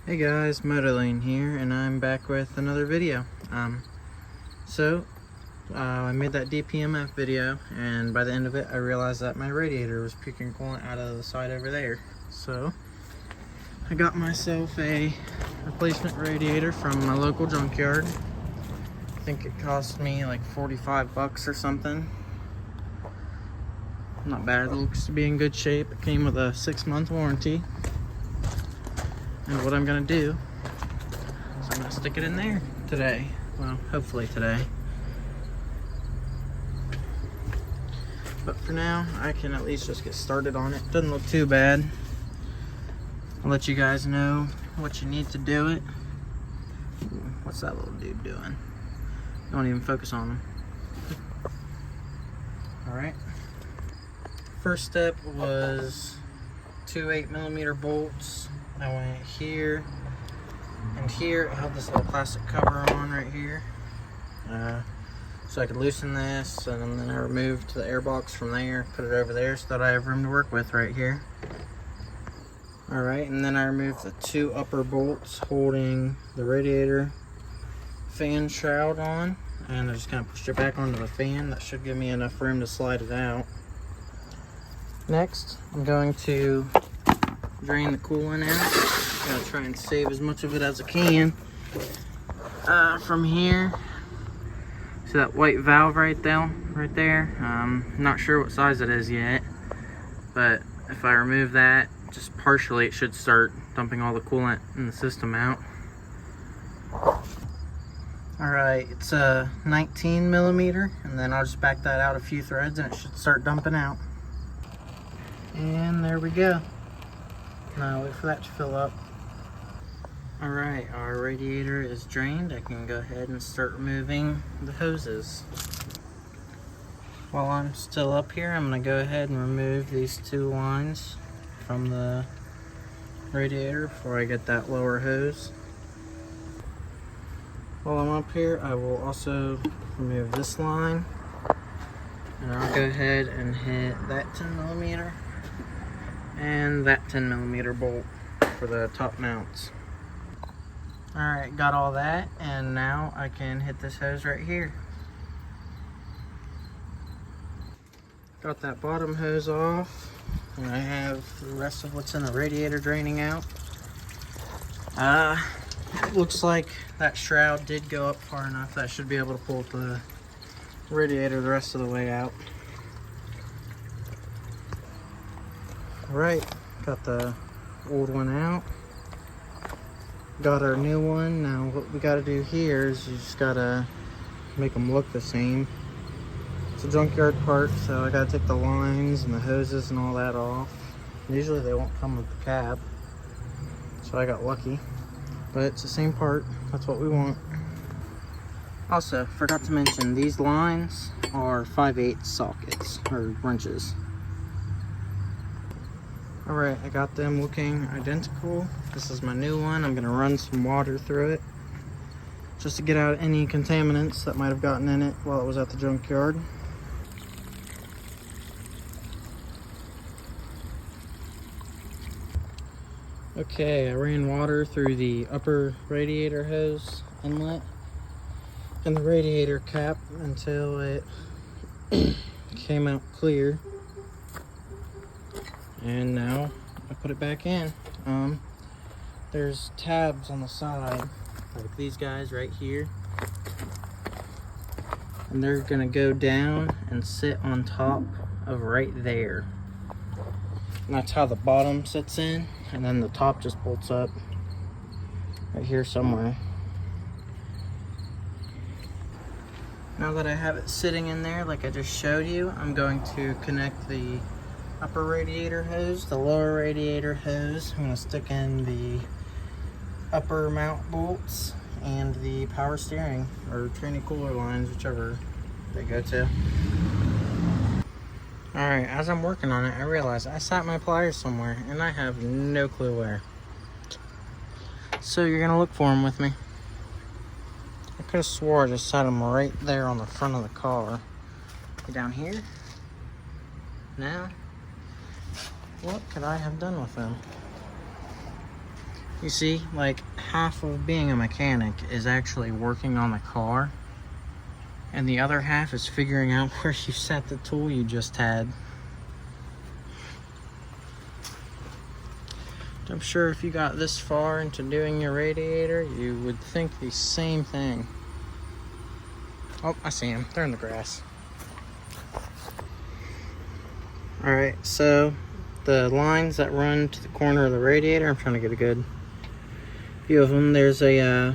Hey guys, Motorlane here, and I'm back with another video. I made that DPMF video, and by the end of it, I realized that my radiator was puking coolant out of the side over there. So, I got myself a replacement radiator from my local junkyard. I think it cost me like 45 bucks or something. Not bad, it looks to be in good shape. It came with a 6-month warranty. And what I'm gonna do is I'm gonna stick it in there today. Well, hopefully today. But for now, I can at least just get started on it. Doesn't look too bad. I'll let you guys know what you need to do it. What's that little dude doing? Don't even focus on him. Alright. First step was 2 8mm bolts. I went here and here. I have this little plastic cover on right here, so I could loosen this, and then I removed the air box from there, put it over there so that I have room to work with right here. Alright, and then I removed the 2 upper bolts holding the radiator fan shroud on, and I just kind of pushed it back onto the fan. That should give me enough room to slide it out. Next, I'm going to drain the coolant out. Gotta try and save as much of it as I can. From here, see that white valve right there? Not sure what size it is yet, but if I remove that just partially, it should start dumping all the coolant in the system out. Alright, it's a 19mm, and then I'll just back that out a few threads and it should start dumping out. And there we go. Now wait for that to fill up. Alright, our radiator is drained. I can go ahead and start removing the hoses. While I'm still up here, I'm going to go ahead and remove these 2 lines from the radiator before I get that lower hose. While I'm up here, I will also remove this line, and I'll go ahead and hit that 10mm and that 10mm bolt for the top mounts. Alright, got all that, and now I can hit this hose right here. Got that bottom hose off, and I have the rest of what's in the radiator draining out. It looks like that shroud did go up far enough that I should be able to pull the radiator the rest of the way out. Alright, got the old one out. Got our new one. Now what we gotta do here is you just gotta make them look the same. It's a junkyard part, so I gotta take the lines and the hoses and all that off. Usually they won't come with the cab, so I got lucky. But it's the same part, that's what we want. Also, forgot to mention, these lines are 5/8 sockets, or wrenches. Alright, I got them looking identical. This is my new one. I'm going to run some water through it just to get out any contaminants that might have gotten in it while it was at the junkyard. Okay, I ran water through the upper radiator hose inlet and the radiator cap until it came out clear. And now I put it back in. There's tabs on the side, like these guys right here. And they're gonna go down and sit on top of right there. And that's how the bottom sits in, and then the top just bolts up right here somewhere. Now that I have it sitting in there like I just showed you, I'm going to connect the upper radiator hose, the lower radiator hose. I'm going to stick in the upper mount bolts and the power steering or trainee cooler lines, whichever they go to. Alright, as I'm working on it, I realized I sat my pliers somewhere and I have no clue where. So you're going to look for them with me. I could have swore I just sat them right there on the front of the car. Down here. Now, what could I have done with them? You see, like, half of being a mechanic is actually working on the car, and the other half is figuring out where you set the tool you just had. I'm sure if you got this far into doing your radiator, you would think the same thing. Oh, I see them. They're in the grass. Alright, so the lines that run to the corner of the radiator, I'm trying to get a good view of them. There's a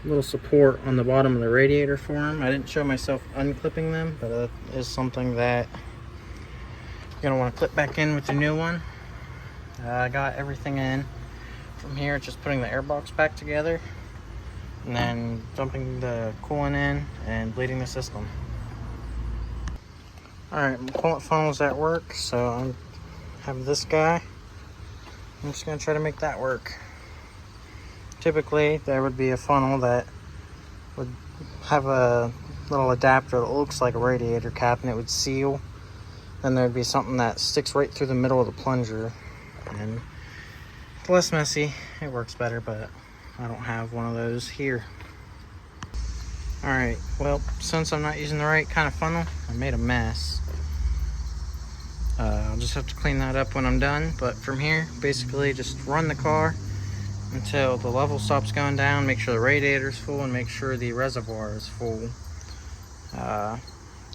little support on the bottom of the radiator for them. I didn't show myself unclipping them, but that is something that you're going to want to clip back in with the new one. I got everything in. From here, it's just putting the airbox back together and then dumping the coolant in and bleeding the system. Alright, my coolant funnel's at work, so I have this guy. I'm just going to try to make that work. Typically, there would be a funnel that would have a little adapter that looks like a radiator cap and it would seal. Then there would be something that sticks right through the middle of the plunger. And it's less messy, it works better, but I don't have one of those here. Alright, well, since I'm not using the right kind of funnel, I made a mess. I'll just have to clean that up when I'm done, but from here, basically just run the car until the level stops going down, make sure the radiator's full, and make sure the reservoir is full.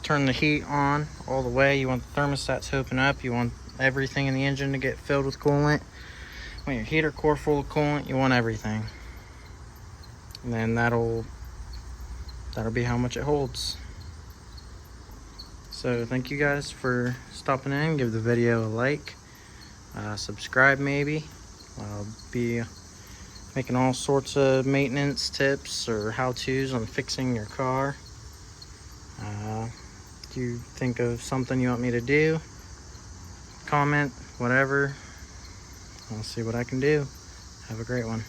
Turn the heat on all the way. You want the thermostat to open up, you want everything in the engine to get filled with coolant. When your heater core full of coolant, you want everything. And then that'll be how much it holds. So thank you guys for stopping in. Give the video a like, subscribe maybe. I'll be making all sorts of maintenance tips or how-tos on fixing your car. If you think of something you want me to do, comment, whatever. I'll see what I can do. Have a great one.